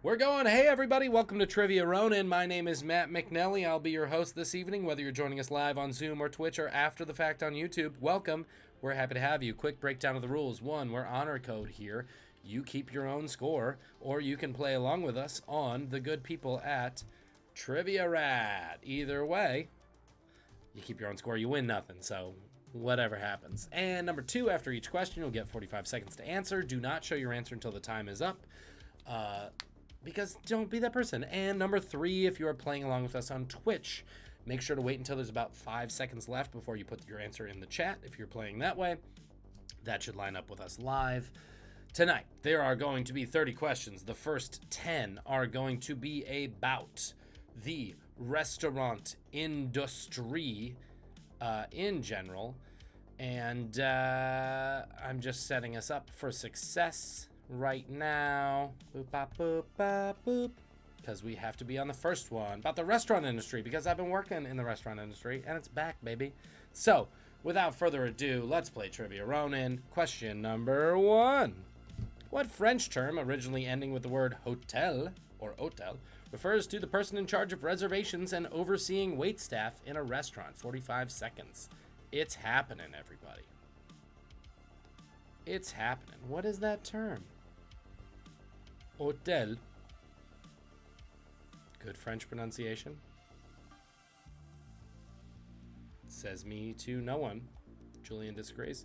We're going. Hey, everybody. Welcome to Trivia Ronin. My name is Matt McNelly. I'll be your host this evening, whether you're joining us live on Zoom or Twitch or after the fact on YouTube. Welcome. We're happy to have you. Quick breakdown of the rules. One, we're honor code here. You keep your own score, or you can play along with us on the good people at Trivia Rat. Either way, you keep your own score, you win nothing. So whatever happens. And number two, after each question, you'll get 45 seconds to answer. Do not show your answer until the time is up. Because don't be that person. And number three, if you are playing along with us on Twitch, make sure to wait until there's about 5 seconds left before you put your answer in the chat. If you're playing that way, that should line up with us live. Tonight, there are going to be 30 questions. The first 10 are going to be about the restaurant industry in general. And I'm just setting us up for success right now, boop, bop, boop, bop, boop, because we have to be on the first one about the restaurant industry, because I've been working in the restaurant industry and it's back, baby. So without further ado, let's play Trivia Ronin. Question number one. What French term, originally ending with the word hotel or hotel, refers to the person in charge of reservations and overseeing waitstaff in a restaurant? 45 seconds. It's happening, everybody. It's happening. What is that term? Hotel. Good French pronunciation. Says me to no one. Julian disagrees.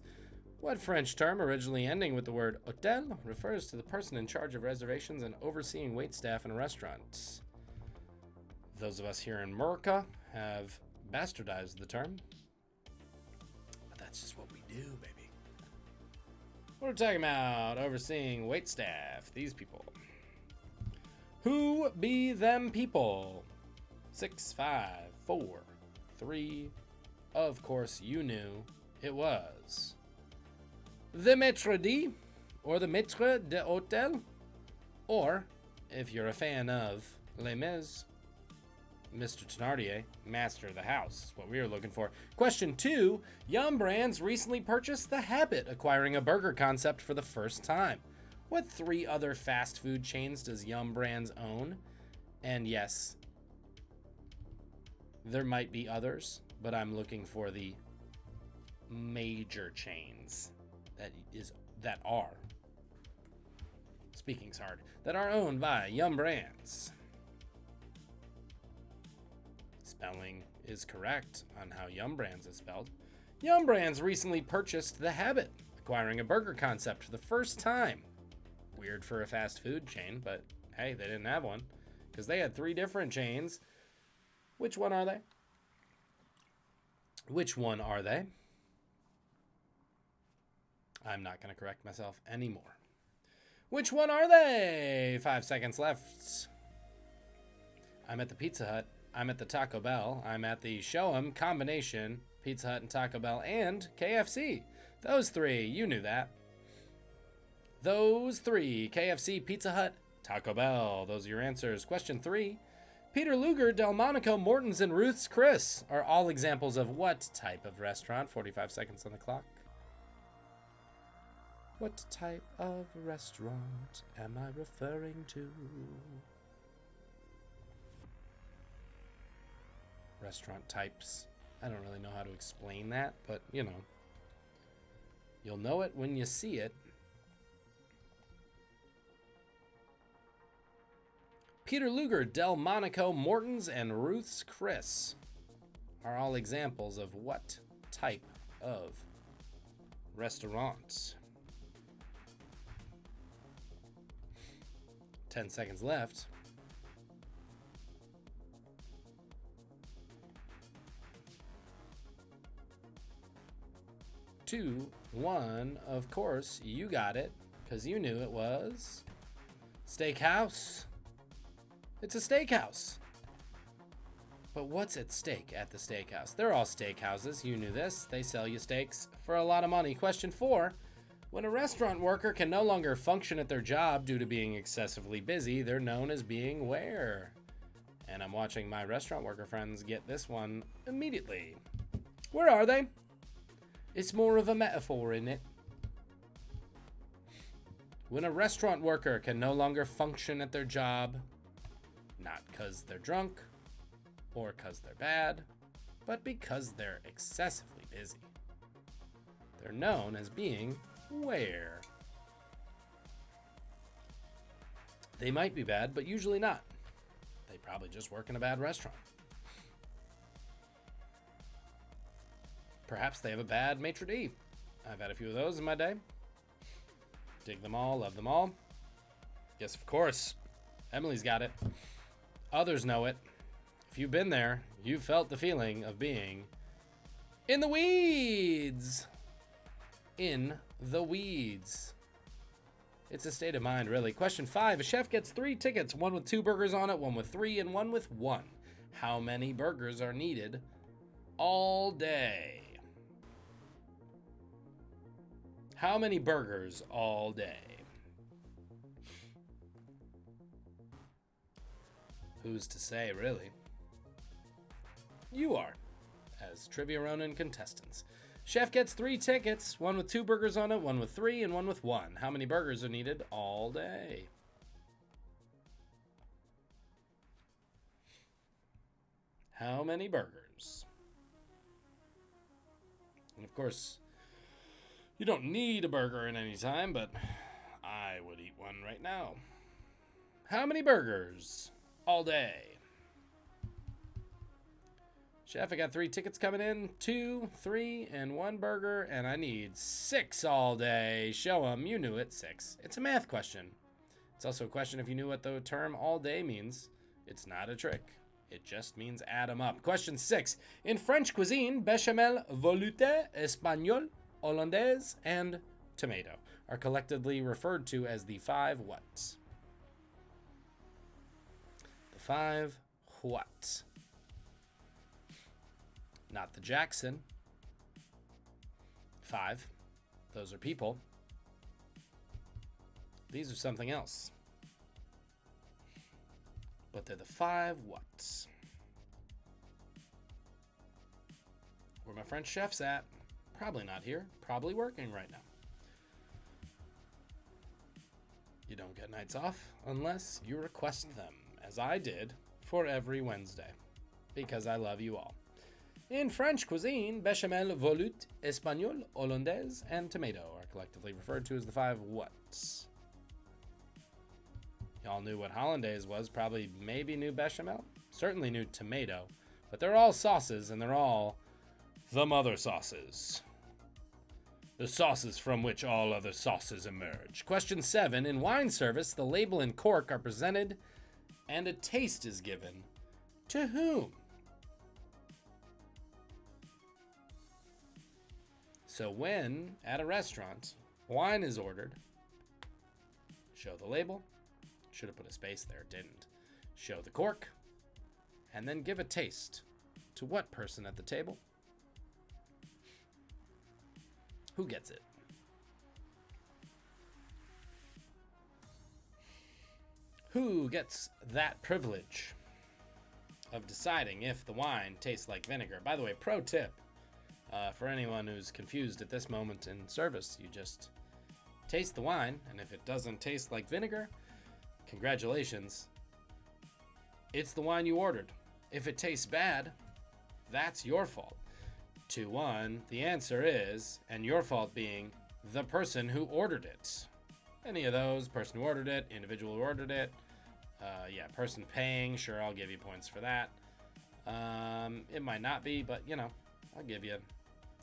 What French term, originally ending with the word hotel, refers to the person in charge of reservations and overseeing waitstaff in a restaurant? Those of us here in America have bastardized the term. But that's just what we do, baby. We're talking about overseeing waitstaff. These people. Who be them people? 6, 5, 4, 3. Of course, you knew it was the maître d', or the maître d'hôtel, or, if you're a fan of Les Mis, Mr. Thénardier, master of the house. What we were looking for. Question 2. Yum Brands recently purchased The Habit, acquiring a burger concept for the first time. What 3 other fast food chains does Yum Brands own? And yes, there might be others, but I'm looking for the major chains that are, speaking's hard, that are owned by Yum Brands. Spelling is correct on how Yum Brands is spelled. Yum Brands recently purchased The Habit, acquiring a burger concept for the first time. Weird for a fast food chain, but hey, they didn't have one because they had 3 different chains. Which one are they? Which one are they? I'm not going to correct myself anymore. Which one are they? 5 seconds left. I'm at the Pizza Hut. I'm at the Taco Bell. I'm at the Show 'em combination, Pizza Hut and Taco Bell, and KFC. Those 3, you knew that. Those 3, KFC, Pizza Hut, Taco Bell. Those are your answers. Question 3. Peter Luger, Delmonico, Morton's, and Ruth's Chris are all examples of what type of restaurant? 45 seconds on the clock. What type of restaurant am I referring to? Restaurant types. I don't really know how to explain that, but you know. You'll know it when you see it. Peter Luger, Delmonico, Morton's, and Ruth's Chris are all examples of what type of restaurant? 10 seconds left. Two, one, of course, you got it, because you knew it was steakhouse. It's a steakhouse. But what's at stake at the steakhouse? They're all steakhouses. You knew this. They sell you steaks for a lot of money. Question 4. When a restaurant worker can no longer function at their job due to being excessively busy, they're known as being where? And I'm watching my restaurant worker friends get this one immediately. Where are they? It's more of a metaphor, isn't it? When a restaurant worker can no longer function at their job, not because they're drunk or because they're bad, but because they're excessively busy. They're known as being where? They might be bad, but usually not. They probably just work in a bad restaurant. Perhaps they have a bad maitre d'. I've had a few of those in my day. Dig them all, love them all. Yes, of course. Emily's got it. Others know it. If you've been there, you've felt the feeling of being in the weeds. In the weeds. It's a state of mind, really. Question 5. A chef gets 3 tickets, one with 2 burgers on it, one with 3, and one with 1. How many burgers are needed all day? How many burgers all day? Who's to say, really? You are, as Trivia Ronin contestants. Chef gets 3 tickets, one with 2 burgers on it, one with 3, and one with 1. How many burgers are needed all day? How many burgers? And of course, you don't need a burger in any time, but I would eat one right now. How many burgers all day? Chef, I got 3 tickets coming in, 2, 3, and 1 burger, and I need 6 all day. Show 'em, you knew it, 6. It's a math question. It's also a question if you knew what the term all day means. It's not a trick. It just means add 'em up. Question 6. In French cuisine, bechamel, velouté, espagnol, hollandaise, and tomato are collectively referred to as the 5 what? The 5 what? Not the Jackson. 5. Those are people. These are something else. But they're the 5 whats. Where my French chef's at? Probably not here. Probably working right now. You don't get nights off unless you request them, as I did for every Wednesday, because I love you all. In French cuisine, bechamel, velouté, espagnol, hollandaise, and tomato are collectively referred to as the 5 whats. Y'all knew what hollandaise was, probably maybe knew bechamel, certainly knew tomato, but they're all sauces, and they're all the mother sauces. The sauces from which all other sauces emerge. Question 7. In wine service, the label and cork are presented, and a taste is given. To whom? So when, at a restaurant, wine is ordered, show the label. Should have put a space there, didn't. Show the cork, and then give a taste. To what person at the table? Who gets it? Who gets that privilege of deciding if the wine tastes like vinegar? By the way, pro tip, for anyone who's confused at this moment in service, you just taste the wine, and if it doesn't taste like vinegar, congratulations, it's the wine you ordered. If it tastes bad, that's your fault. 2-1, the answer is, and your fault being, the person who ordered it. Any of those, person who ordered it, individual who ordered it, person paying, sure, I'll give you points for that. It might not be, but, I'll give you,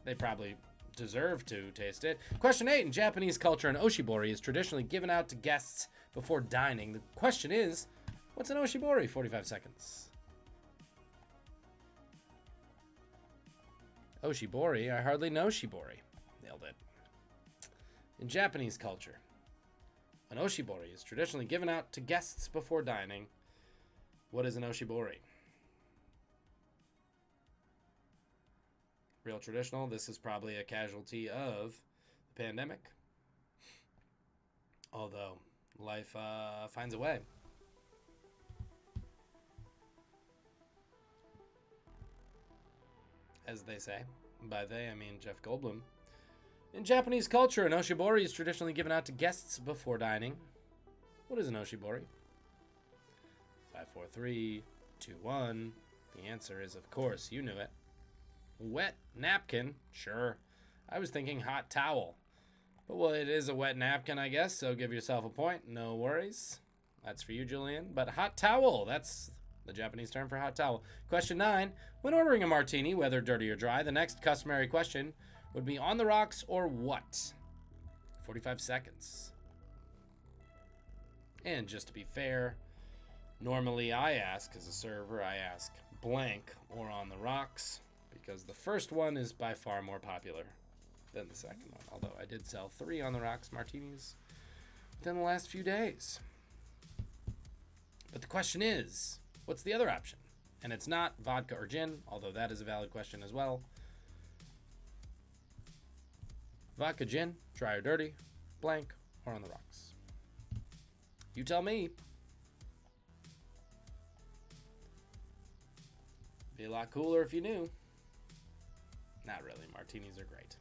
they probably deserve to taste it. Question 8, in Japanese culture, an oshibori is traditionally given out to guests before dining. The question is, what's an oshibori? 45 seconds. Oshibori, I hardly know shibori. Nailed it. In Japanese culture, an oshibori is traditionally given out to guests before dining. What is an oshibori? Real traditional. This is probably a casualty of the pandemic. Although, life finds a way. As they say. By they, I mean Jeff Goldblum. In Japanese culture, an oshibori is traditionally given out to guests before dining. What is an oshibori? 5, 4, 3, 2, 1. The answer is, of course, you knew it. Wet napkin? Sure. I was thinking hot towel. But, well, it is a wet napkin, I guess, so give yourself a point. No worries. That's for you, Julian. But hot towel, that's the Japanese term for hot towel. Question 9. When ordering a martini, whether dirty or dry, the next customary question would be on the rocks or what? 45 seconds. And just to be fair, normally I ask, as a server, I ask blank or on the rocks, because the first one is by far more popular than the second one. Although I did sell 3 on the rocks martinis within the last few days. But the question is, what's the other option? And it's not vodka or gin, although that is a valid question as well. Vodka, gin, dry or dirty, blank, or on the rocks? You tell me. Be a lot cooler if you knew. Not really. Martinis are great.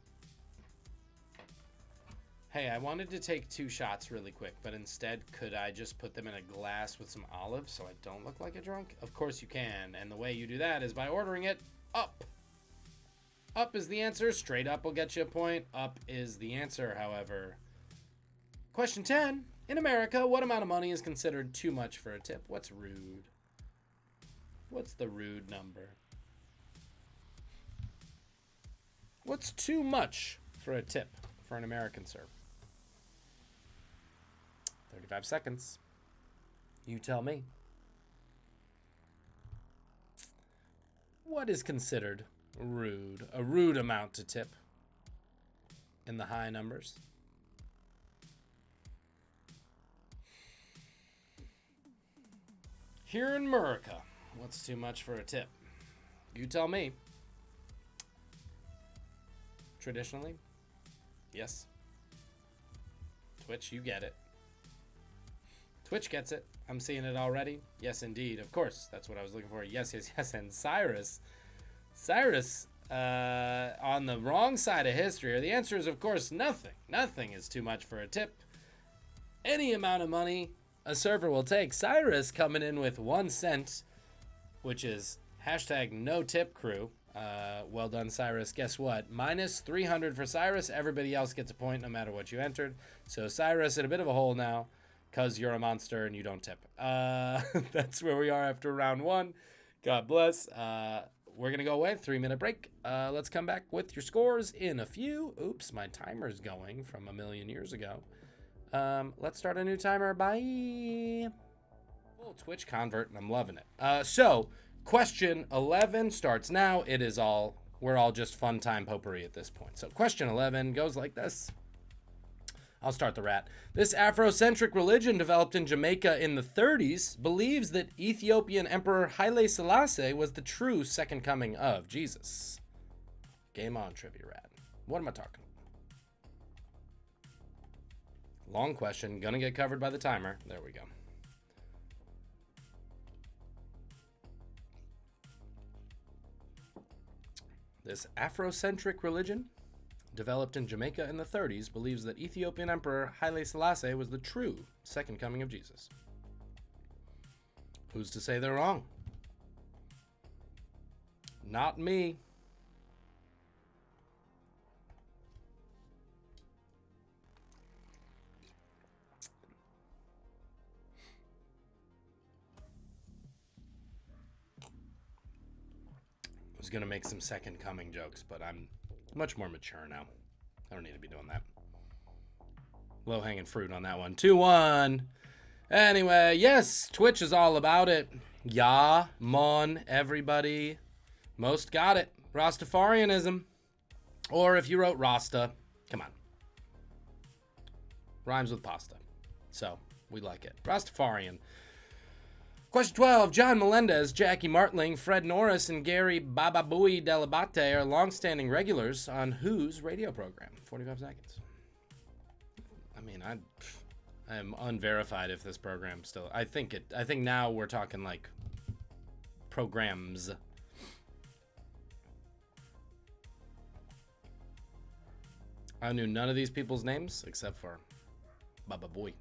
Hey, I wanted to take 2 shots really quick, but instead, could I just put them in a glass with some olives so I don't look like a drunk? Of course you can, and the way you do that is by ordering it up. Up is the answer. Straight up will get you a point. Up is the answer, however. Question 10. In America, what amount of money is considered too much for a tip? What's rude? What's the rude number? What's too much for a tip for an American server? 35 seconds. You tell me. What is considered rude? A rude amount to tip in the high numbers. Here in America, what's too much for a tip? You tell me. Traditionally? Yes. Twitch, you get it. Twitch gets it. I'm seeing it already. Yes, indeed. Of course. That's what I was looking for. Yes, yes, yes. And Cyrus, on the wrong side of history. Or the answer is, of course, nothing. Nothing is too much for a tip. Any amount of money a server will take. Cyrus coming in with 1 cent, which is hashtag no tip crew. Well done, Cyrus. Guess what? Minus 300 for Cyrus. Everybody else gets a point no matter what you entered. So Cyrus in a bit of a hole now because you're a monster and you don't tip. That's where we are after round 1. God bless. We're going to go away. 3-minute break. Let's come back with your scores in a few. Oops, my timer's going from a million years ago. Let's start a new timer. Bye. Full Twitch convert, and I'm loving it. So, question 11 starts now. We're all just fun time potpourri at this point. So, question 11 goes like this. I'll start the rat. This Afrocentric religion developed in Jamaica in the 30s believes that Ethiopian Emperor Haile Selassie was the true second coming of Jesus. Game on, Trivia Rat. What am I talking about? Long question. Gonna get covered by the timer. There we go. This Afrocentric religion, developed in Jamaica in the 30s, believes that Ethiopian Emperor Haile Selassie was the true second coming of Jesus. Who's to say they're wrong? Not me. I was going to make some second coming jokes, but I'm much more mature now. I don't need to be doing that. Low hanging fruit on that one. 2-1. Anyway, yes, Twitch is all about it. Ya, mon, everybody. Most got it. Rastafarianism. Or if you wrote Rasta, come on. Rhymes with pasta. So, we like it. Rastafarian. Question 12. John Melendez, Jackie Martling, Fred Norris, and Gary Bababooey Delabate are longstanding regulars on whose radio program? 45 seconds. I mean, I am unverified if this program still... I think now we're talking like programs. I knew none of these people's names except for Baba Boy.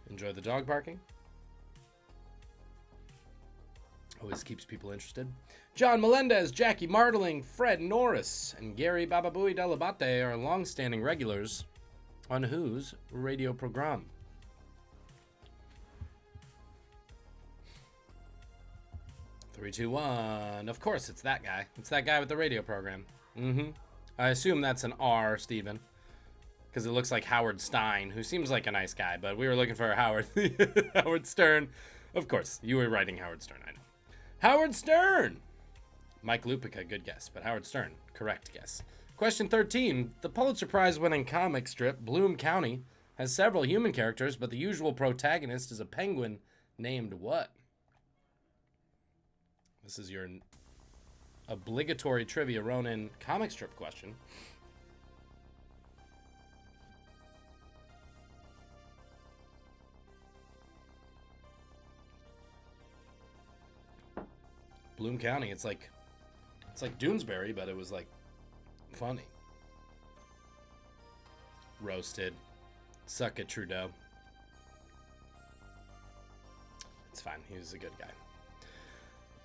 Enjoy the dog barking. Always keeps people interested. John Melendez, Jackie Martling, Fred Norris, and Gary Bababui Delabate are long-standing regulars on whose radio program? 3, 2, 1. Of course, it's that guy. It's that guy with the radio program. I assume that's an R, Steven. Because it looks like Howard Stein, who seems like a nice guy, but we were looking for Howard Howard Stern. Of course, you were writing Howard Stern, I know. Howard Stern! Mike Lupica, good guess, but Howard Stern, correct guess. Question 13. The Pulitzer Prize-winning comic strip, Bloom County, has several human characters, but the usual protagonist is a penguin named what? This is your obligatory Trivia Ronin comic strip question. Bloom County, it's like Doonesbury, but it was like funny. Roasted. Suck it, Trudeau. It's fine. He was a good guy.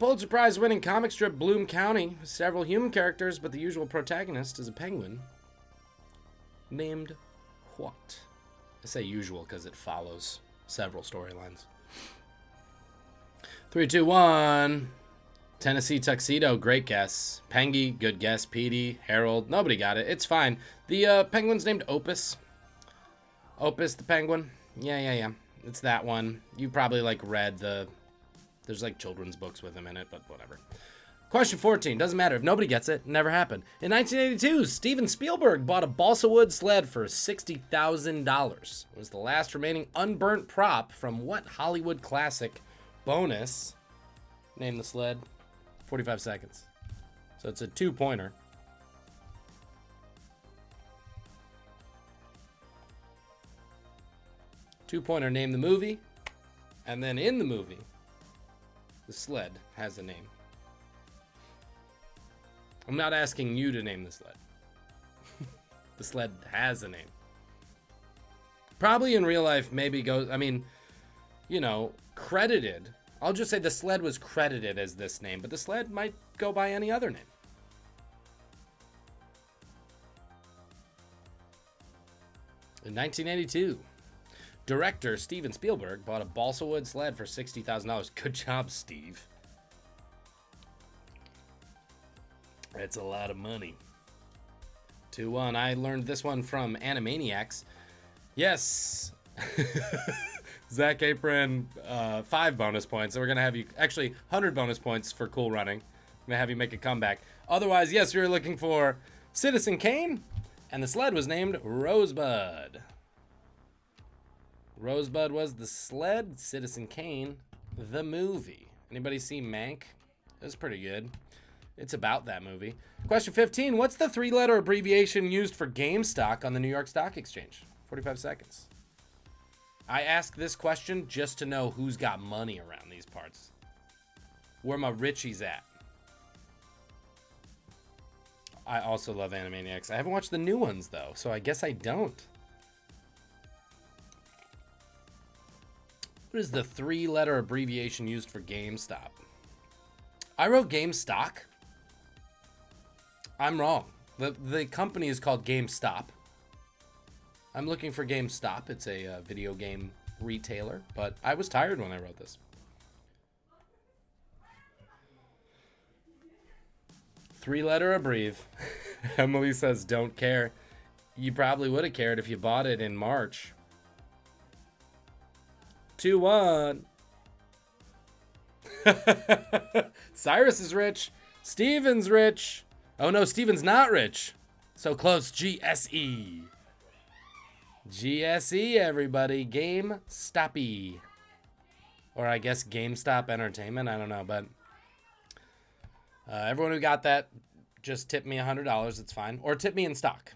Pulitzer Prize winning comic strip Bloom County has several human characters, but the usual protagonist is a penguin named what? I say usual because it follows several storylines. 3, 2, 1. Tennessee Tuxedo, great guess. Pengy, good guess. Petey, Harold, nobody got it. It's fine. The penguin's named Opus. Opus the penguin. Yeah. It's that one. You probably read there's children's books with him in it, but whatever. Question 14. Doesn't matter. If nobody gets it, never happened. In 1982, Steven Spielberg bought a balsa wood sled for $60,000. It was the last remaining unburnt prop from what Hollywood classic? Bonus. Name the sled. 45 seconds. So it's a 2-pointer. Two-pointer, name the movie. And then in the movie, the sled has a name. I'm not asking you to name the sled. The sled has a name. Probably in real life, maybe goes, credited. I'll just say the sled was credited as this name, but the sled might go by any other name. In 1982, director Steven Spielberg bought a balsa wood sled for $60,000. Good job, Steve. That's a lot of money. 2-1. I learned this one from Animaniacs. Yes. Zach Apron, 5 bonus points. So we're going to have you, actually, 100 bonus points for Cool Running. I'm going to have you make a comeback. Otherwise, yes, we were looking for Citizen Kane, and the sled was named Rosebud. Rosebud was the sled, Citizen Kane, the movie. Anybody see Mank? It was pretty good. It's about that movie. Question 15. What's the 3-letter abbreviation used for GameStop on the New York Stock Exchange? 45 seconds. I ask this question just to know who's got money around these parts. Where my Richies at? I also love Animaniacs. I haven't watched the new ones, though, so I guess I don't. What is the 3-letter abbreviation used for GameStop? I wrote GameStop. I'm wrong. The company is called GameStop. I'm looking for GameStop. It's a video game retailer, but I was tired when I wrote this. 3-letter abbrev. Emily says, don't care. You probably would have cared if you bought it in March. 2-1. Cyrus is rich. Steven's rich. Oh no, Steven's not rich. So close. GSE. GSE, everybody. GameStop-y. Or I guess GameStop Entertainment. I don't know, but everyone who got that, just tip me $100. It's fine. Or tip me in stock.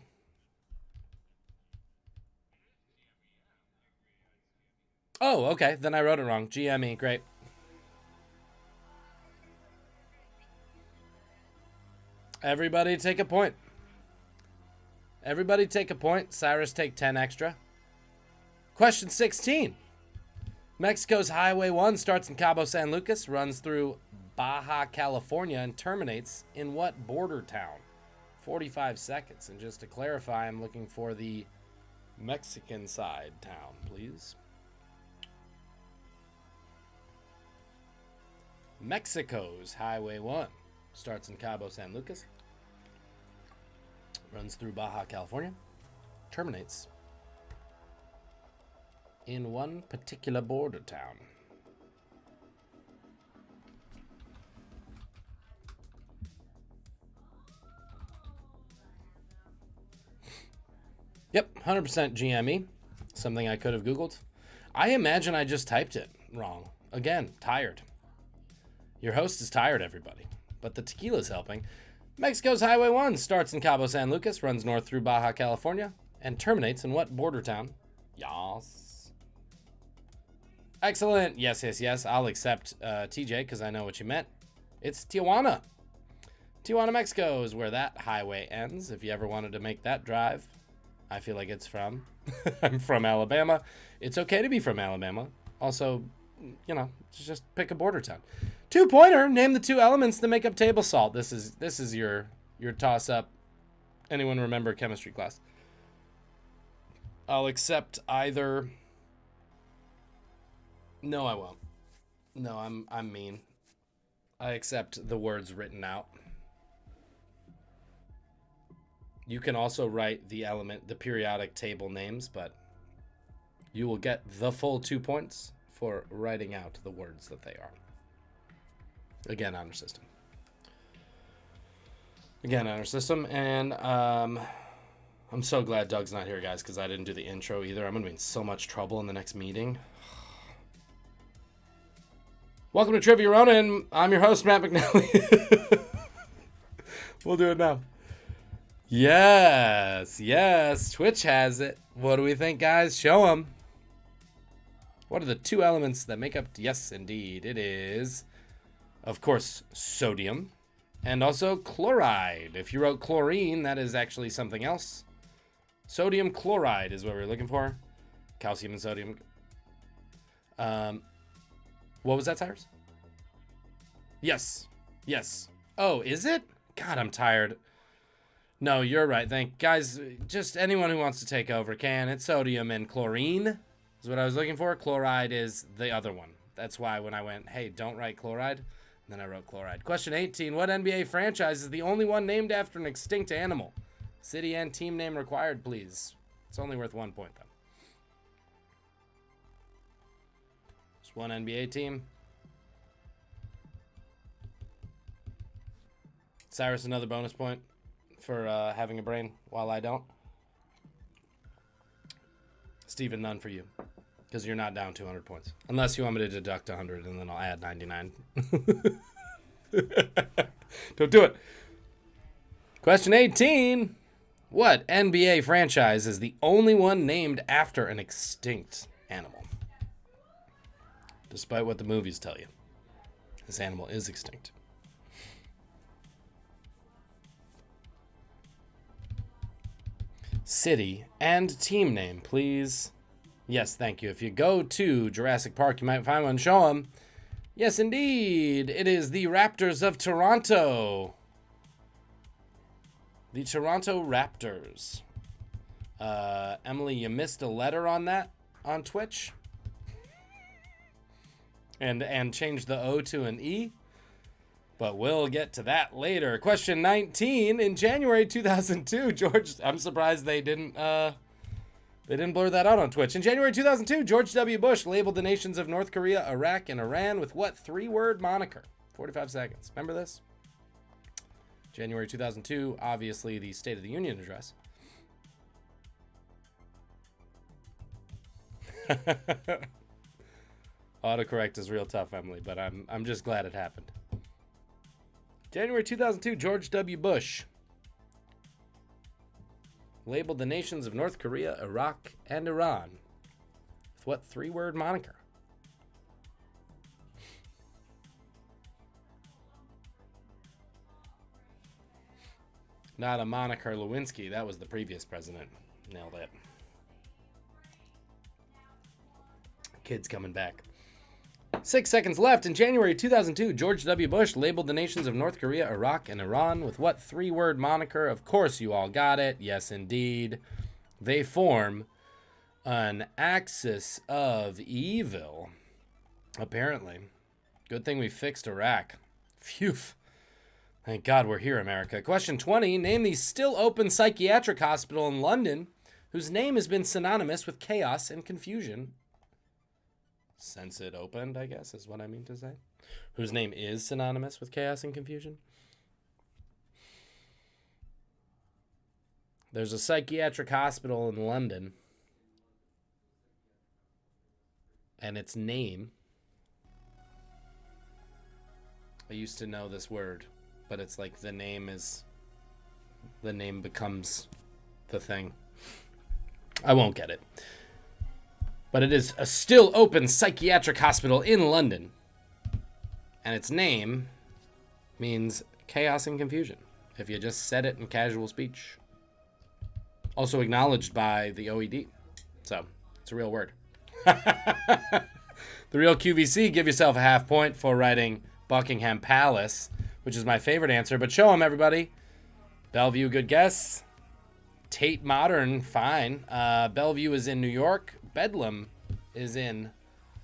Oh, okay. Then I wrote it wrong. GME. Great. Everybody take a point. Everybody take a point. Cyrus take 10 extra. Question 16. Mexico's Highway 1 starts in Cabo San Lucas, runs through Baja California, and terminates in what border town? 45 seconds. And just to clarify, I'm looking for the Mexican side town, please. Mexico's Highway 1 starts in Cabo San Lucas, runs through Baja California, terminates in one particular border town. Yep, 100% GME. Something I could have Googled. I imagine I just typed it wrong. Again, tired. Your host is tired, everybody. But the tequila's helping. Mexico's Highway 1 starts in Cabo San Lucas, runs north through Baja California, and terminates in what border town? Yes. Excellent. Yes, yes, yes. I'll accept TJ because I know what you meant. It's Tijuana. Tijuana, Mexico is where that highway ends. If you ever wanted to make that drive, I feel like it's from. I'm from Alabama. It's okay to be from Alabama. Also, you know, just pick a border town. 2-pointer. Name the 2 elements that make up table salt. This is your toss up. Anyone remember chemistry class? I'll accept either. No, I won't. No, I'm mean. I accept the words written out. You can also write the periodic table names, but you will get the full 2 points for writing out the words that they are. Again, honor system. And I'm so glad Doug's not here, guys, because I didn't do the intro either. I'm going to be in so much trouble in the next meeting. Welcome to Trivia Ronin. I'm your host, Matt McNally. We'll do it now. Yes. Twitch has it. What do we think, guys? Show them. What are the 2 elements that make up? Yes, indeed. It is, of course, sodium and also chloride. If you wrote chlorine, that is actually something else. Sodium chloride is what we're looking for. Calcium and sodium. What was that, Cyrus? Yes. Oh, is it? God, I'm tired. No, you're right. Guys, just anyone who wants to take over can. It's sodium and chlorine is what I was looking for. Chloride is the other one. That's why when I went, hey, don't write chloride, then I wrote chloride. Question 18. What NBA franchise is the only one named after an extinct animal? City and team name required, please. It's only worth 1 point, though. Just one NBA team. Cyrus, another bonus point for having a brain while I don't. Steven, none for you, because you're not down 200 points. Unless you want me to deduct 100, and then I'll add 99. Don't do it. Question 18. What NBA franchise is the only one named after an extinct animal? Despite what the movies tell you, this animal is extinct. City and team name, please. Yes, thank you. If you go to Jurassic Park, you might find one. Show them. Yes, indeed. It is the Raptors of Toronto. The Toronto Raptors. Emily, you missed a letter on that on Twitch. And changed the O to an E. But we'll get to that later. Question 19. In January 2002, George... I'm surprised they didn't blur that out on Twitch. In January 2002, George W. Bush labeled the nations of North Korea, Iraq, and Iran with what 3-word moniker? 45 seconds. Remember this? January 2002, obviously the State of the Union address. Autocorrect is real tough, Emily, but I'm just glad it happened. January 2002, George W. Bush labeled the nations of North Korea, Iraq, and Iran with what 3-word moniker? Not a Monica Lewinsky. That was the previous president. Nailed it. Kids coming back. 6 seconds left. In January 2002, George W. Bush labeled the nations of North Korea, Iraq, and Iran with what three-word moniker? Of course you all got it. Yes, indeed. They form an axis of evil, apparently. Good thing we fixed Iraq. Phew. Thank God we're here, America. Question 20. Name the still open psychiatric hospital in London whose name has been synonymous with chaos and confusion. Since it opened, I guess, is what I mean to say. Whose name is synonymous with chaos and confusion. There's a psychiatric hospital in London. And its name. I used to know this word, but it's like the name becomes the thing. I won't get it. But it is a still open psychiatric hospital in London. And its name means chaos and confusion, if you just said it in casual speech. Also acknowledged by the OED. So, it's a real word. The real QVC, give yourself a half point for writing Buckingham Palace, which is my favorite answer. But show them, everybody. Bellevue, good guess. Tate Modern, fine. Bellevue is in New York. Bedlam is in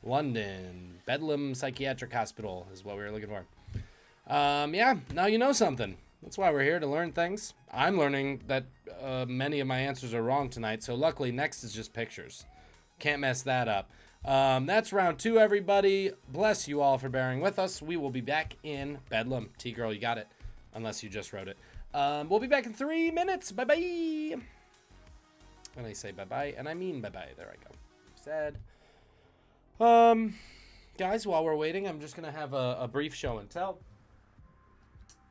London. Bedlam Psychiatric Hospital is what we were looking for. Yeah, now you know something. That's why we're here, to learn things. I'm learning that many of my answers are wrong tonight, so luckily next is just pictures. Can't mess that up. That's round 2, everybody. Bless you all for bearing with us. We will be back in Bedlam. T-Girl, you got it. Unless you just wrote it. We'll be back in 3 minutes. Bye-bye. When I say bye-bye, and I mean bye-bye. There I go. Said. Guys, while we're waiting, I'm just going to have a brief show and tell.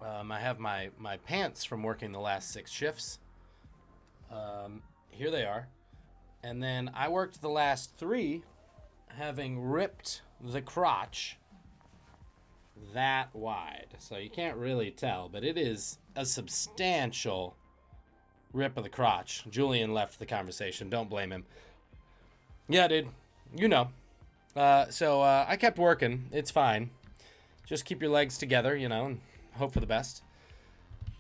I have my pants from working the last 6 shifts. Here they are. And then I worked the last 3, having ripped the crotch that wide. So you can't really tell, but it is a substantial rip of the crotch. Julian left the conversation. Don't blame him. Yeah, dude. You know. So I kept working. It's fine. Just keep your legs together, you know, and hope for the best.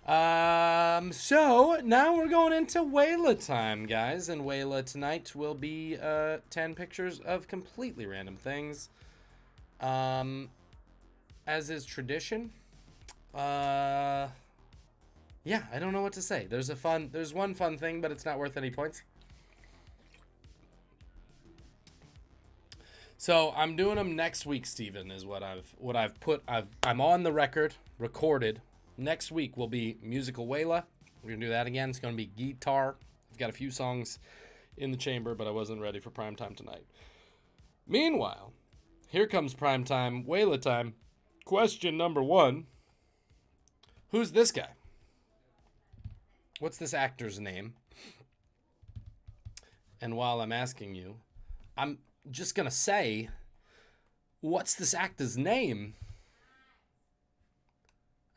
So now we're going into Wayla time, guys. And Wayla tonight will be 10 pictures of completely random things. As is tradition. Yeah, I don't know what to say. There's one fun thing, but it's not worth any points. So I'm doing them next week, Steven, is what I've put. I'm on the record, recorded. Next week will be musical Wayla. We're gonna do that again. It's gonna be guitar. I've got a few songs in the chamber, but I wasn't ready for prime time tonight. Meanwhile, here comes prime time, Wayla time. Question number 1. Who's this guy? What's this actor's name? And while I'm asking you, I'm just going to say, what's this actor's name?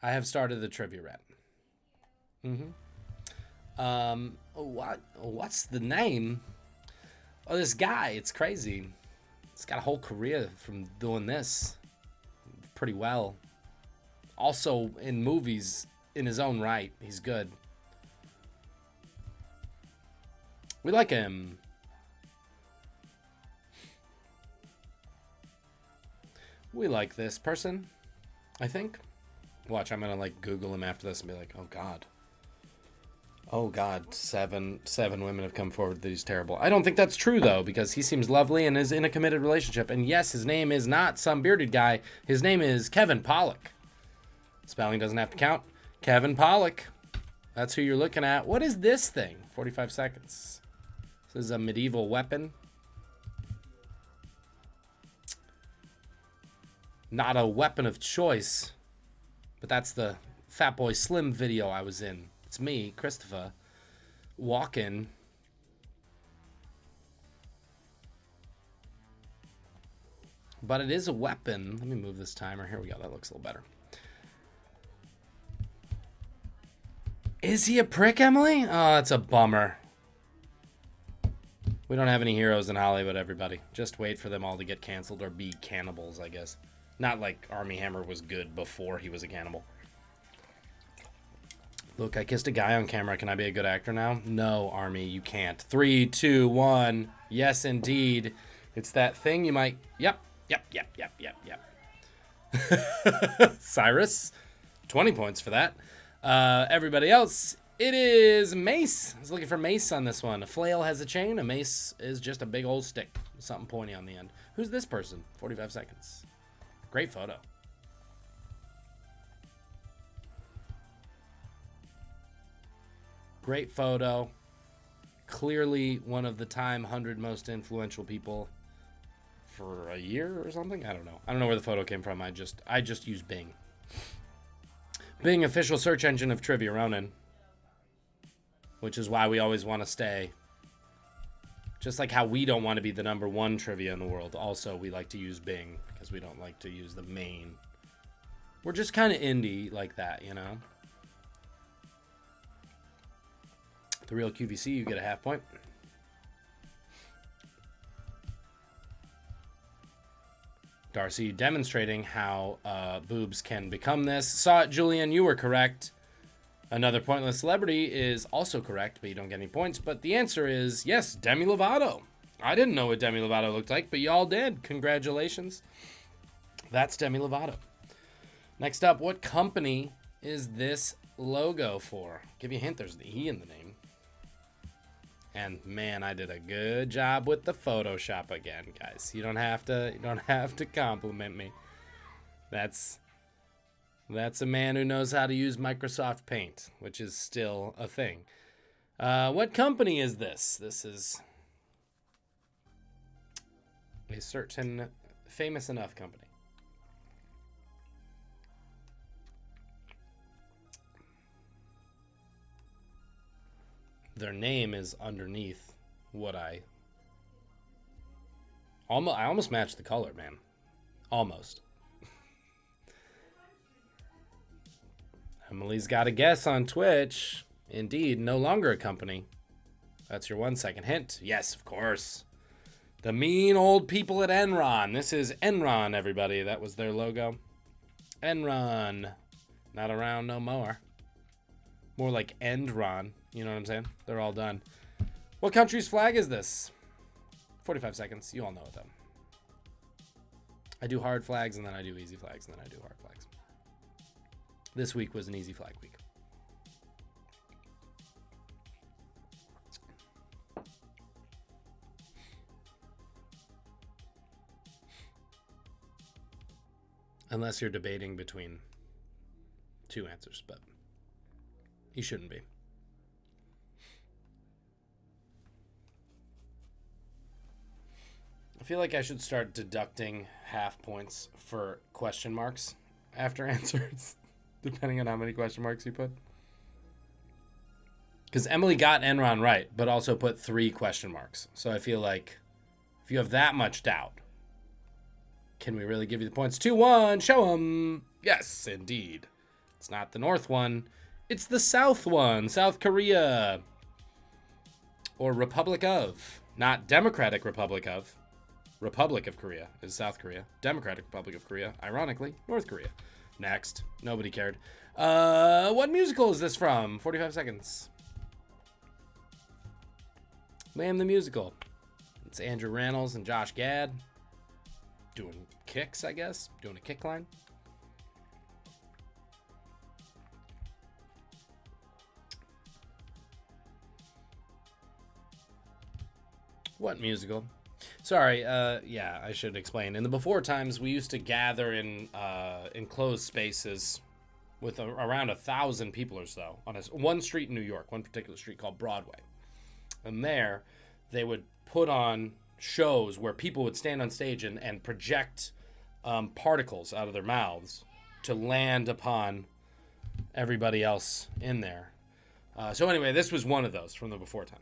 I have started the trivia rap. What's the name? Oh, this guy, it's crazy. He's got a whole career from doing this pretty well. Also in movies in his own right. He's good. We like him. We like this person, I think. Watch, I'm gonna like Google him after this and be like, oh God. Oh God, seven women have come forward that he's terrible. I don't think that's true though, because he seems lovely and is in a committed relationship. And yes, his name is not some bearded guy. His name is Kevin Pollak. Spelling doesn't have to count. Kevin Pollak. That's who you're looking at. What is this thing? 45 seconds. This is a medieval weapon. Not a weapon of choice. But that's the Fatboy Slim video I was in. It's me, Christopher, walking. But it is a weapon. Let me move this timer. Here we go. That looks a little better. Is he a prick, Emily? Oh, that's a bummer. We don't have any heroes in Hollywood, everybody. Just wait for them all to get canceled or be cannibals, I guess. Not like Armie Hammer was good before he was a cannibal. Look, I kissed a guy on camera. Can I be a good actor now? No, Armie, you can't. 3, 2, 1. Yes, indeed. It's that thing you might... Yep. Cyrus. 20 points for that. Everybody else, it is Mace. I was looking for Mace on this one. A flail has a chain. A mace is just a big old stick. Something pointy on the end. Who's this person? 45 seconds. Great photo. Great photo. Clearly one of the Time 100 most influential people for a year or something. I don't know. I don't know where the photo came from. I just use Bing. Bing, official search engine of Trivia Ronin. Which is why we always want to stay. Just like how we don't want to be the #1 trivia in the world. Also, we like to use Bing because we don't like to use the main. We're just kind of indie like that, you know? The real QVC, you get a half point. Darcy demonstrating how boobs can become this. Saw it, Julian, you were correct. Another pointless celebrity is also correct, but you don't get any points. But the answer is, yes, Demi Lovato. I didn't know what Demi Lovato looked like, but y'all did. Congratulations. That's Demi Lovato. Next up, what company is this logo for? Give you a hint, there's an E in the name. And man, I did a good job with the Photoshop again, guys. You don't have to compliment me. That's a man who knows how to use Microsoft Paint, which is still a thing. What company is this? This is a certain famous enough company. Their name is underneath what I almost matched the color, man. Almost. Emily's got a guess on Twitch. Indeed, no longer a company. That's your 1 second hint. Yes, of course. The mean old people at Enron. This is Enron, everybody. That was their logo. Enron. Not around no more. More like Endron. You know what I'm saying? They're all done. What country's flag is this? 45 seconds. You all know it, though. I do hard flags, and then I do easy flags, and then I do hard flags. This week was an easy flag week. Unless you're debating between two answers, but you shouldn't be. I feel like I should start deducting half points for question marks after answers, depending on how many question marks you put. Because Emily got Enron right, but also put 3 question marks. So I feel like if you have that much doubt, can we really give you the points? 2-1, show them. Yes, indeed. It's not the North one. It's the South one, South Korea. Or Republic of. Not Democratic Republic of. Republic of Korea is South Korea. Democratic Republic of Korea, ironically, North Korea. Next. Nobody cared. What musical is this from? 45 seconds. Name the musical. It's Andrew Rannells and Josh Gad. Doing kicks, I guess. Doing a kick line. What musical? Sorry, yeah, I should explain. In the before times, we used to gather in enclosed spaces with around 1,000 people or so on one street in New York, one particular street called Broadway. And there, they would put on shows where people would stand on stage and project particles out of their mouths to land upon everybody else in there. So anyway, this was one of those from the before time.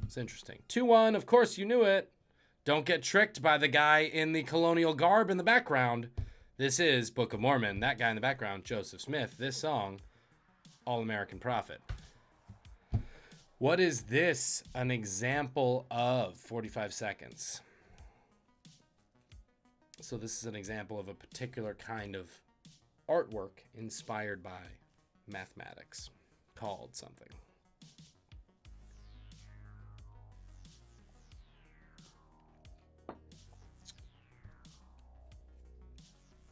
It's interesting. 2-1, of course you knew it. Don't get tricked by the guy in the colonial garb in the background. This is Book of Mormon. That guy in the background, Joseph Smith. This song, All American Prophet. What is this an example of? 45 seconds. So this is an example of a particular kind of artwork inspired by mathematics called something.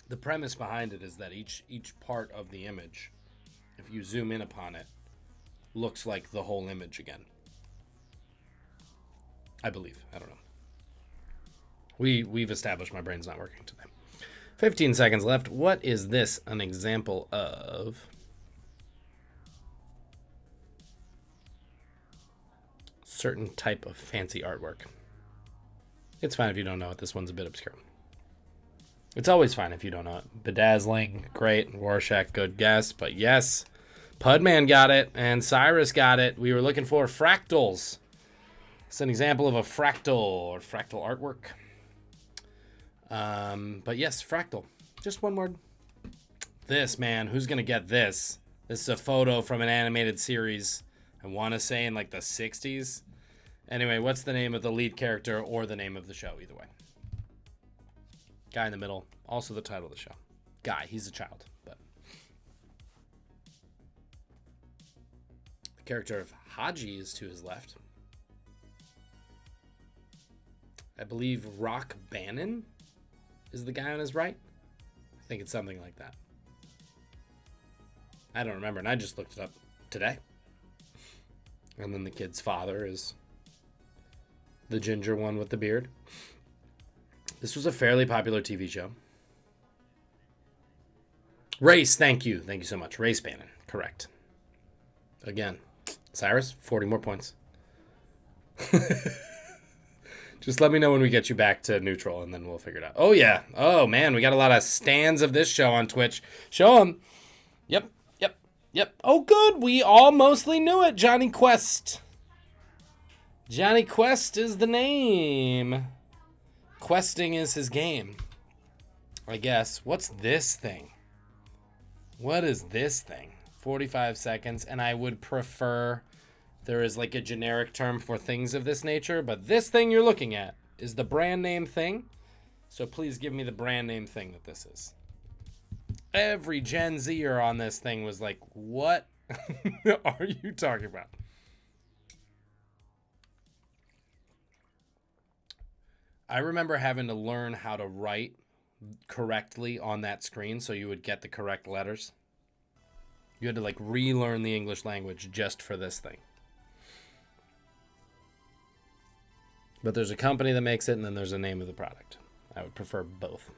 The premise behind it is that each part of the image, if you zoom in upon it, looks like the whole image again. I believe. I don't know. We've established my brain's not working today. 15 seconds left. What is this an example of? Certain type of fancy artwork. It's fine if you don't know it. This one's a bit obscure. It's always fine if you don't know it. Bedazzling, great. Rorschach, good guess. But yes, Pudman got it, and Cyrus got it. We were looking for fractals. It's an example of a fractal or fractal artwork. But yes, fractal. Just one word. This, man, who's going to get this? This is a photo from an animated series. I want to say in like the 60s. Anyway, what's the name of the lead character or the name of the show? Either way. Guy in the middle. Also the title of the show. Guy. He's a child. But the character of Haji is to his left. I believe Rock Bannon is the guy on his right. I think it's something like that. I don't remember, and I just looked it up today. And then the kid's father is the ginger one with the beard. This was a fairly popular TV show. Race, thank you. Thank you so much. Race Bannon, correct. Again, Cyrus, 40 more points. Just let me know when we get you back to neutral, and then we'll figure it out. Oh, yeah. Oh, man, we got a lot of stands of this show on Twitch. Show them. Yep. Oh, good. We all mostly knew it. Johnny Quest. Johnny Quest is the name. Questing is his game, I guess. What's this thing? What is this thing? 45 seconds, and I would prefer there is like a generic term for things of this nature, but this thing you're looking at is the brand name thing. So please give me the brand name thing that this is. Every Gen Zer on this thing was like, what are you talking about? I remember having to learn how to write correctly on that screen so you would get the correct letters. You had to like relearn the English language just for this thing. But there's a company that makes it, and then there's a name of the product. I would prefer both.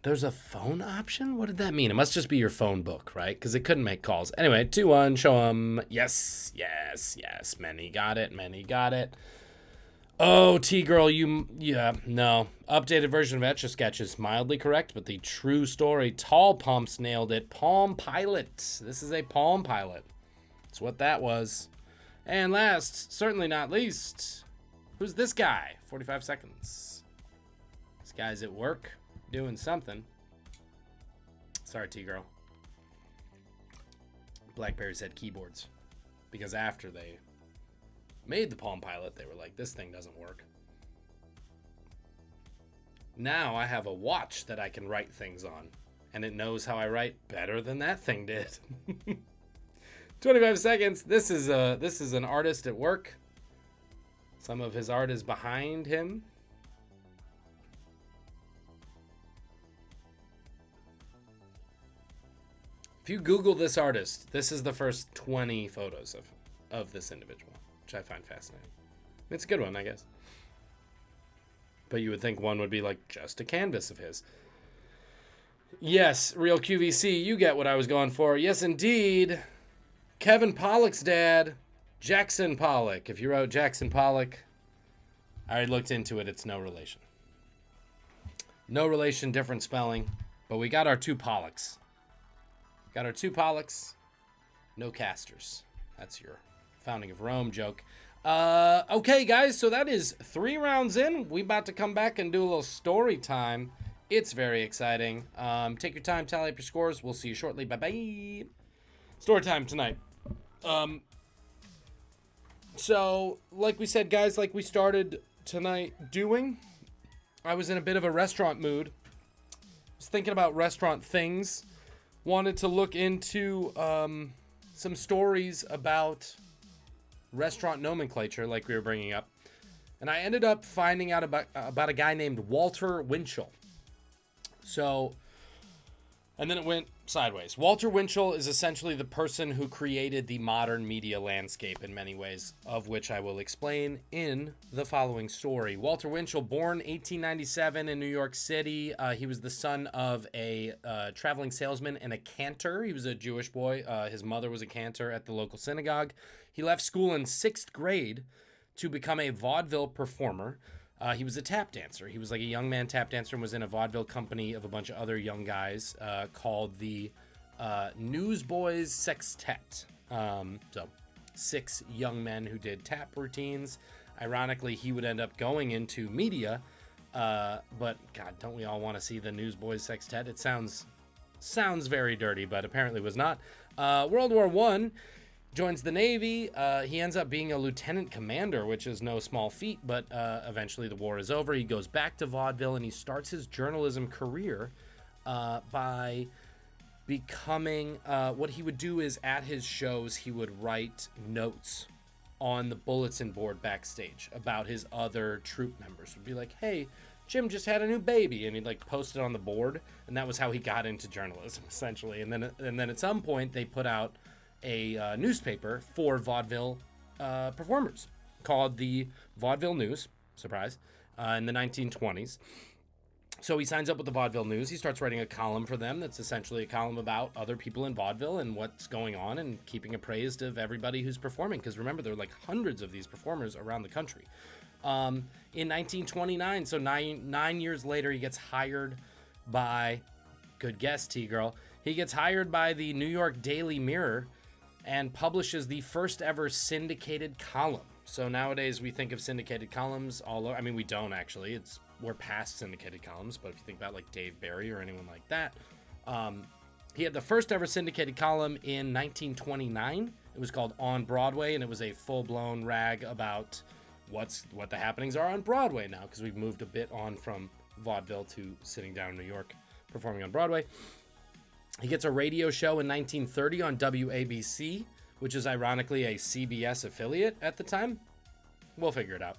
There's a phone option? What did that mean? It must just be your phone book, right? Because it couldn't make calls. Anyway, 2-1, show them. Yes. Many got it. Oh, T-Girl, no. Updated version of Etch-a-Sketch is mildly correct, but the true story, Tall Pumps nailed it. Palm Pilot. This is a Palm Pilot. That's what that was. And last, certainly not least, who's this guy? 45 seconds. This guy's at work. Doing something. Sorry, T-Girl. BlackBerry said keyboards. Because after they made the Palm Pilot, they were like, this thing doesn't work. Now I have a watch that I can write things on. And it knows how I write better than that thing did. 25 seconds. This is an artist at work. Some of his art is behind him. If you Google this artist, this is the first 20 photos of this individual, which I find fascinating. It's a good one, I guess. But you would think one would be like just a canvas of his. Yes, Real QVC, you get what I was going for. Yes, indeed. Kevin Pollak's dad, Jackson Pollock. If you wrote Jackson Pollock, I already looked into it. It's no relation. No relation, different spelling. But we got our two Pollocks. Got our two Pollocks, no casters. That's your founding of Rome joke. Okay, guys, so that is 3 rounds in. We about to come back and do a little story time. It's very exciting. Take your time, tally up your scores. We'll see you shortly. Bye-bye. Story time tonight. So, like we said, guys, like we started tonight doing, I was in a bit of a restaurant mood. I was thinking about restaurant things. Wanted to look into some stories about restaurant nomenclature, like we were bringing up. And I ended up finding out about a guy named Walter Winchell. So, and then it went sideways. Walter Winchell is essentially the person who created the modern media landscape in many ways, of which I will explain in the following story. Walter Winchell, born 1897 in New York City. He was the son of a traveling salesman and a cantor. He was a Jewish boy. His mother was a cantor at the local synagogue. He left school in 6th grade to become a vaudeville performer. He was a tap dancer. He was like a young man tap dancer and was in a vaudeville company of a bunch of other young guys called the Newsboys Sextet. So 6 young men who did tap routines. Ironically, he would end up going into media. But God, don't we all want to see the Newsboys Sextet? It sounds very dirty, but apparently was not. World War I. Joins the Navy. He ends up being a lieutenant commander, which is no small feat, but eventually the war is over. He goes back to vaudeville and he starts his journalism career by becoming, what he would do is at his shows, he would write notes on the bulletin board backstage about his other troop members. Would be like, hey, Jim just had a new baby, and he'd like post it on the board, and that was how he got into journalism, essentially. And then at some point they put out a newspaper for vaudeville performers called the Vaudeville News, surprise, in the 1920s. So he signs up with the Vaudeville News. He starts writing a column for them that's essentially a column about other people in vaudeville and what's going on and keeping appraised of everybody who's performing. Because remember, there are like hundreds of these performers around the country. In 1929, so nine years later, he gets hired by, good guess, T-Girl, he gets hired by the New York Daily Mirror and publishes the first ever syndicated column. So nowadays we think of syndicated columns all over. I mean, we don't actually. We're past syndicated columns, but if you think about like Dave Barry or anyone like that, he had the first ever syndicated column in 1929. It was called On Broadway, and it was a full-blown rag about what the happenings are on Broadway now, because we've moved a bit on from vaudeville to sitting down in New York performing on Broadway. He gets a radio show in 1930 on WABC, which is ironically a CBS affiliate at the time. We'll figure it out.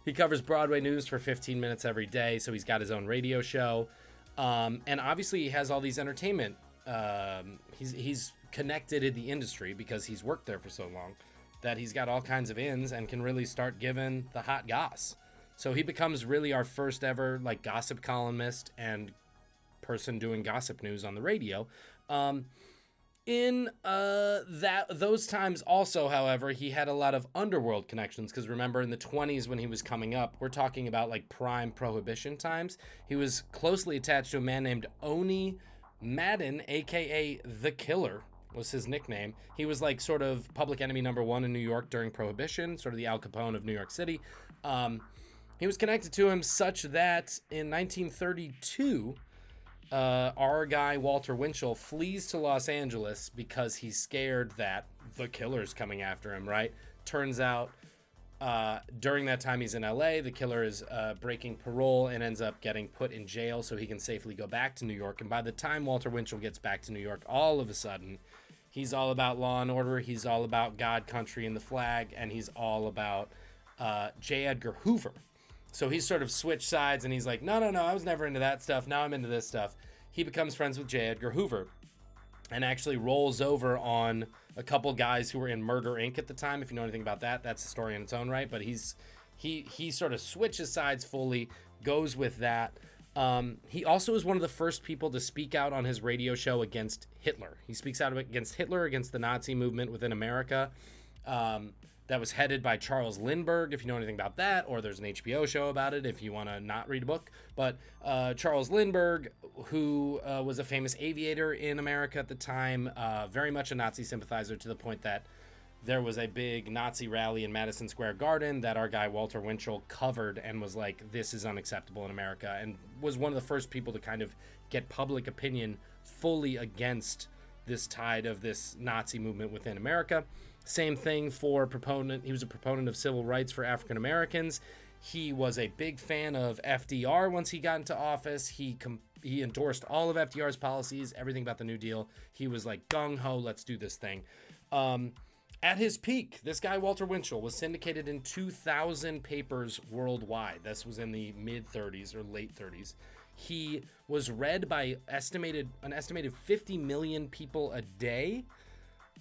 He covers Broadway news for 15 minutes every day, so he's got his own radio show. And obviously he has all these entertainment. He's connected in the industry because he's worked there for so long that he's got all kinds of ins and can really start giving the hot goss. So he becomes really our first ever like gossip columnist and person doing gossip news on the radio. In those times also, however, he had a lot of underworld connections, because remember in the 20s when he was coming up, we're talking about like prime prohibition times. He was closely attached to a man named Oni Madden, aka The Killer was his nickname. He was like sort of public enemy number 1 in New York during Prohibition, sort of the Al Capone of New York City. He was connected to him such that in 1932, our guy Walter Winchell flees to Los Angeles because he's scared that the killer's coming after him, right? Turns out during that time he's in LA, the killer is breaking parole and ends up getting put in jail so he can safely go back to New York. And by the time Walter Winchell gets back to New York, all of a sudden he's all about law and order, he's all about God, country, and the flag, and he's all about J. Edgar Hoover. So he's sort of switched sides, and he's like, no, I was never into that stuff. Now I'm into this stuff. He becomes friends with J. Edgar Hoover and actually rolls over on a couple guys who were in Murder, Inc. at the time. If you know anything about that, that's a story in its own right. But he sort of switches sides fully, goes with that. He also is one of the first people to speak out on his radio show against Hitler. He speaks out against Hitler, against the Nazi movement within America. That was headed by Charles Lindbergh, if you know anything about that, or there's an HBO show about it if you want to not read a book. But Charles Lindbergh, who was a famous aviator in America at the time, very much a Nazi sympathizer to the point that there was a big Nazi rally in Madison Square Garden that our guy Walter Winchell covered and was like, this is unacceptable in America, and was one of the first people to kind of get public opinion fully against this tide of this Nazi movement within America. Same thing for proponent. He was a proponent of civil rights for African Americans. He was a big fan of FDR once he got into office. He endorsed all of FDR's policies, everything about the New Deal. He was like, gung-ho, let's do this thing. At his peak, this guy, Walter Winchell, was syndicated in 2,000 papers worldwide. This was in the mid-30s or late 30s. He was read by an estimated 50 million people a day,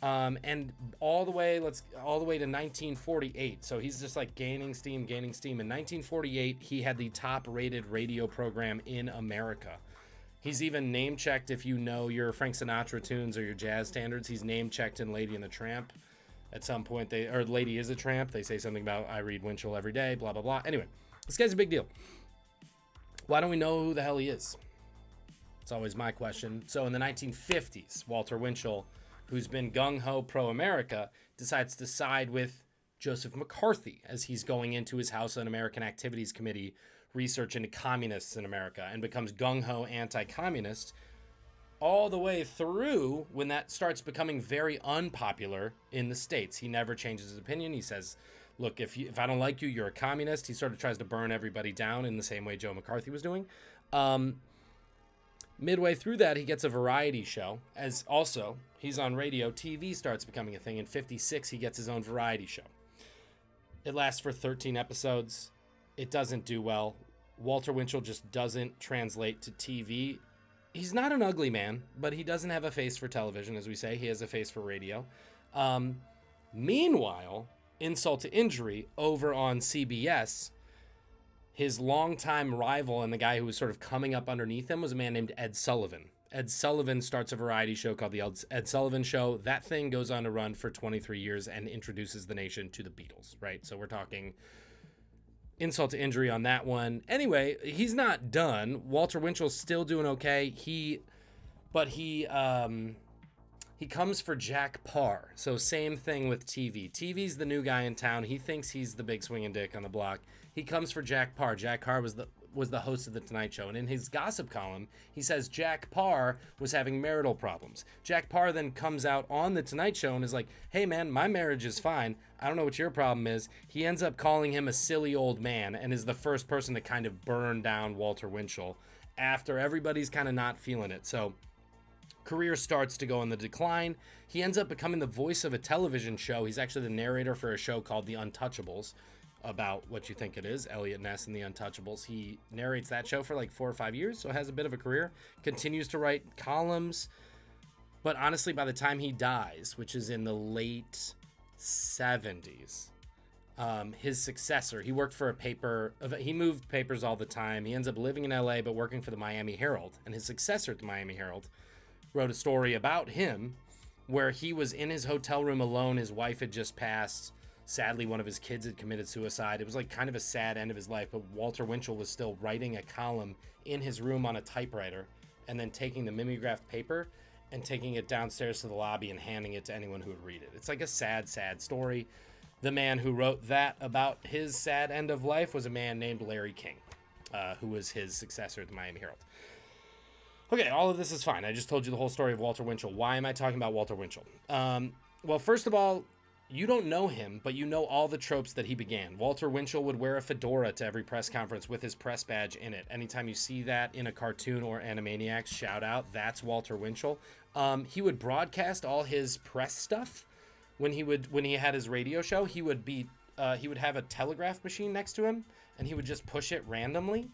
and all the way to 1948. So he's just like gaining steam. In 1948, he had the top-rated radio program in America. He's even name-checked, if you know your Frank Sinatra tunes or your jazz standards, he's name-checked in Lady and the Tramp. At some point, Lady is a Tramp. They say something about, I read Winchell every day, blah, blah, blah. Anyway, this guy's a big deal. Why don't we know who the hell he is? It's always my question. So in the 1950s, Walter Winchell, who's been gung-ho pro-America, decides to side with Joseph McCarthy as he's going into his House Un-American Activities Committee research into communists in America, and becomes gung-ho anti-communist all the way through when that starts becoming very unpopular in the States. He never changes his opinion. He says, look, if I don't like you, you're a communist. He sort of tries to burn everybody down in the same way Joe McCarthy was doing. Midway through that, he gets a variety show. As also, he's on radio. TV starts becoming a thing. In 56, he gets his own variety show. It lasts for 13 episodes. It doesn't do well. Walter Winchell just doesn't translate to TV. He's not an ugly man, but he doesn't have a face for television, as we say. He has a face for radio. Meanwhile, insult to injury, over on CBS, his longtime rival and the guy who was sort of coming up underneath him was a man named Ed Sullivan. Ed Sullivan starts a variety show called The Ed Sullivan Show. That thing goes on to run for 23 years and introduces the nation to the Beatles, right? So we're talking insult to injury on that one. Anyway, he's not done. Walter Winchell's still doing okay. He comes for Jack Parr. So same thing with TV. TV's the new guy in town. He thinks he's the big swinging dick on the block. He comes for Jack Parr. Jack Parr was the host of The Tonight Show. And in his gossip column, he says Jack Parr was having marital problems. Jack Parr then comes out on The Tonight Show and is like, hey man, my marriage is fine. I don't know what your problem is. He ends up calling him a silly old man and is the first person to kind of burn down Walter Winchell after everybody's kind of not feeling it. So career starts to go in the decline. He ends up becoming the voice of a television show. He's actually the narrator for a show called The Untouchables, about what you think it is, Elliot Ness and The Untouchables. He narrates that show for like 4 or 5 years, so has a bit of a career. Continues to write columns. But honestly, by the time he dies, which is in the late 70s, his successor, he worked for a paper, he moved papers all the time. He ends up living in LA, but working for the Miami Herald. And his successor at the Miami Herald wrote a story about him where he was in his hotel room alone. His wife had just passed. Sadly, one of his kids had committed suicide. It was like kind of a sad end of his life, but Walter Winchell was still writing a column in his room on a typewriter and then taking the mimeographed paper and taking it downstairs to the lobby and handing it to anyone who would read it. It's like a sad, sad story. The man who wrote that about his sad end of life was a man named Larry King, who was his successor at the Miami Herald. Okay, all of this is fine. I just told you the whole story of Walter Winchell. Why am I talking about Walter Winchell? Well, first of all, you don't know him, but you know all the tropes that he began. Walter Winchell would wear a fedora to every press conference with his press badge in it. Anytime you see that in a cartoon or Animaniacs, shout out, that's Walter Winchell. He would broadcast all his press stuff when he had his radio show. He would have a telegraph machine next to him, and he would just push it randomly.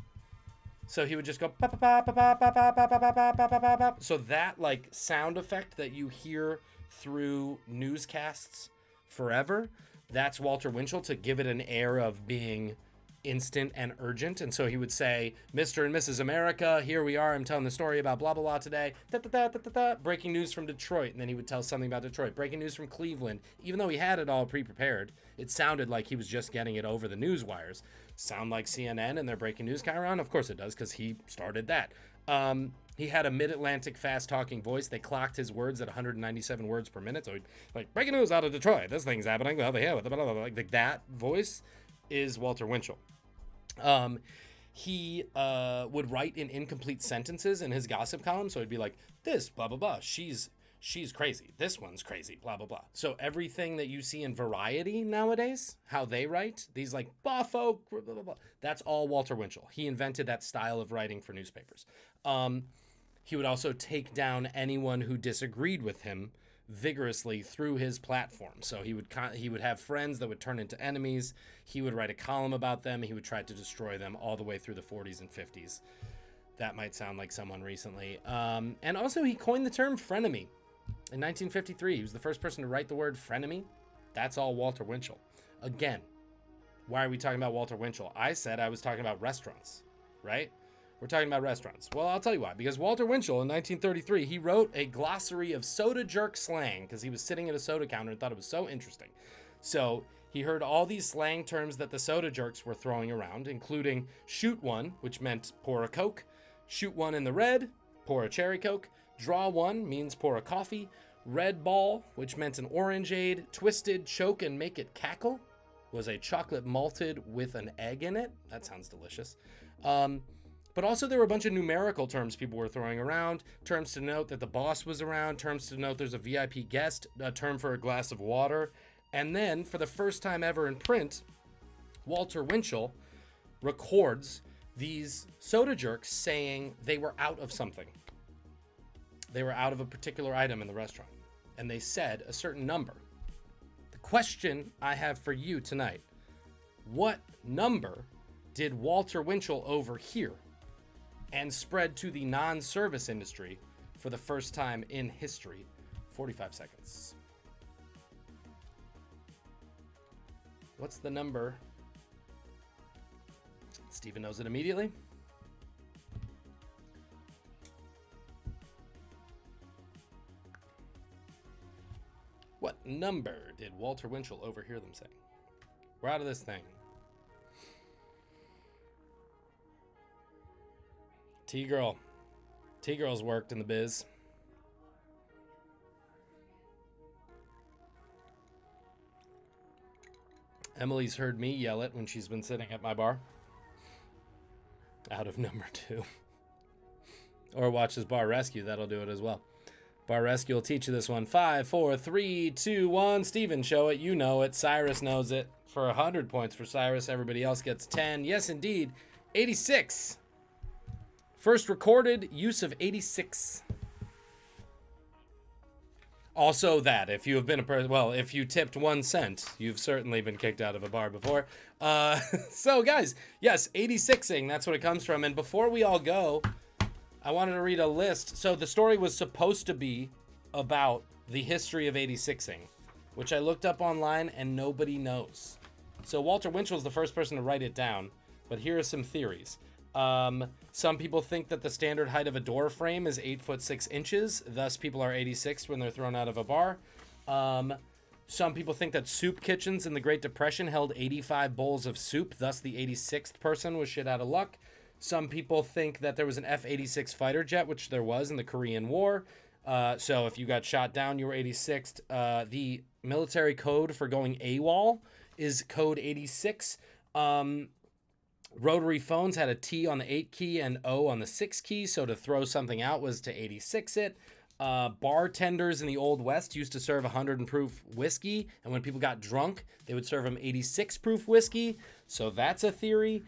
So he would just go pa pa pa pa pa pa pa pa pa pa pa pa pa. So that like sound effect that you hear through newscasts forever, that's Walter Winchell, to give it an air of being instant and urgent. And so he would say, Mr. and Mrs. America, here we are, I'm telling the story about blah blah blah today, da, da, da, da, da, da. Breaking news from Detroit. And then he would tell something about Detroit. Breaking news from Cleveland. Even though he had it all pre-prepared, it sounded like he was just getting it over the news wires. Sound like CNN and their breaking news chyron? Of course it does, because he started that. He had a mid-Atlantic fast-talking voice. They clocked his words at 197 words per minute. So he'd like, breaking news out of Detroit. This thing's happening over here. Like that voice is Walter Winchell. He would write in incomplete sentences in his gossip column. So he'd be like, this, blah, blah, blah. She's crazy. This one's crazy, blah, blah, blah. So everything that you see in Variety nowadays, how they write, these like, buffo, blah, blah, blah, that's all Walter Winchell. He invented that style of writing for newspapers. He would also take down anyone who disagreed with him vigorously through his platform. So he would have friends that would turn into enemies. He would write a column about them. He would try to destroy them all the way through the 40s and 50s. That might sound like someone recently. And also he coined the term frenemy. In 1953, he was the first person to write the word frenemy. That's all Walter Winchell. Again, why are we talking about Walter Winchell? I said I was talking about restaurants, right? We're talking about restaurants. Well, I'll tell you why. Because Walter Winchell, in 1933, he wrote a glossary of soda jerk slang because he was sitting at a soda counter and thought it was so interesting. So he heard all these slang terms that the soda jerks were throwing around, including shoot one, which meant pour a Coke, shoot one in the red, pour a cherry Coke, draw one means pour a coffee, red ball, which meant an orangeade, twisted, choke and make it cackle, was a chocolate malted with an egg in it. That sounds delicious. But also there were a bunch of numerical terms people were throwing around, terms to note that the boss was around, terms to note there's a VIP guest, a term for a glass of water. And then, for the first time ever in print, Walter Winchell records these soda jerks saying they were out of something. They were out of a particular item in the restaurant. And they said a certain number. The question I have for you tonight, what number did Walter Winchell overhear and spread to the non-service industry for the first time in history? 45 seconds. What's the number? Steven knows it immediately. What number did Walter Winchell overhear them saying? We're out of this thing. T-Girl. T-Girl's worked in the biz. Emily's heard me yell it when she's been sitting at my bar. Out of number 2. Or watches Bar Rescue. That'll do it as well. Bar Rescue will teach you this one. 5, 4, 3, 2, 1. Steven, show it. You know it. Cyrus knows it. For 100 points for Cyrus. Everybody else gets 10. Yes, indeed. 86. First recorded use of 86. Also that, if you have been a person, well, if you tipped 1 cent, you've certainly been kicked out of a bar before. So guys, yes, 86ing, that's what it comes from. And before we all go, I wanted to read a list. So the story was supposed to be about the history of 86ing, which I looked up online and nobody knows. So Walter Winchell is the first person to write it down, but here are some theories. Some people think that the standard height of a door frame is 8'6", thus people are 86 when they're thrown out of a bar. Some people think that soup kitchens in the Great Depression held 85 bowls of soup, thus the 86th person was shit out of luck. Some people think that there was an F-86 fighter jet, which there was in the Korean War. So if you got shot down, you were 86th. The military code for going AWOL is code 86. Rotary phones had a T on the 8 key and O on the 6 key, so to throw something out was to 86 it. Bartenders in the Old West used to serve 100 proof whiskey, and when people got drunk, they would serve them 86 proof whiskey, so that's a theory.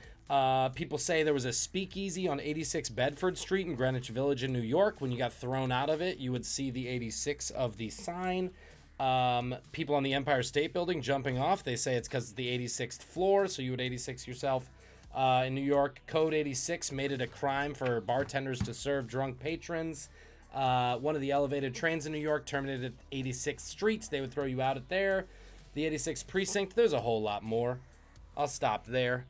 People say there was a speakeasy on 86 Bedford Street in Greenwich Village in New York. When you got thrown out of it, you would see the 86 of the sign. People on the Empire State Building jumping off, they say it's because it's the 86th floor, so you would 86 yourself. In New York, Code 86 made it a crime for bartenders to serve drunk patrons. One of the elevated trains in New York terminated at 86th Street. They would throw you out at there. The 86th Precinct, there's a whole lot more. I'll stop there.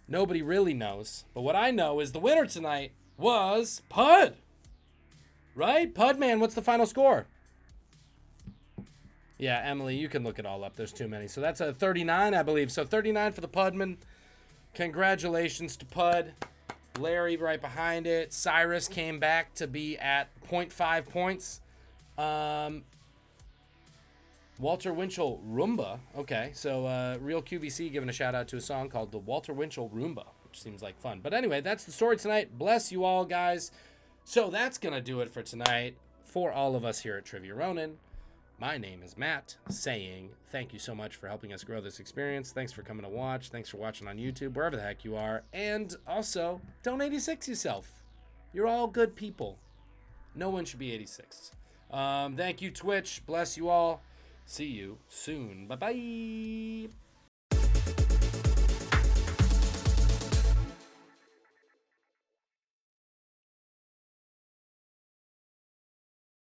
Nobody really knows. But what I know is the winner tonight was Pud. Right? Pud, man, what's the final score? Yeah, Emily, you can look it all up. There's too many. So that's a 39, I believe. So 39 for the Pudman. Congratulations to Pud. Larry right behind it. Cyrus came back to be at 0.5 points. Walter Winchell Roomba. Okay, so Real QVC giving a shout out to a song called the Walter Winchell Roomba, which seems like fun. But anyway, that's the story tonight. Bless you all, guys. So that's going to do it for tonight for all of us here at Trivia Ronin. My name is Matt, saying thank you so much for helping us grow this experience. Thanks for coming to watch. Thanks for watching on YouTube, wherever the heck you are. And also, don't 86 yourself. You're all good people. No one should be 86. Thank you, Twitch. Bless you all. See you soon. Bye-bye.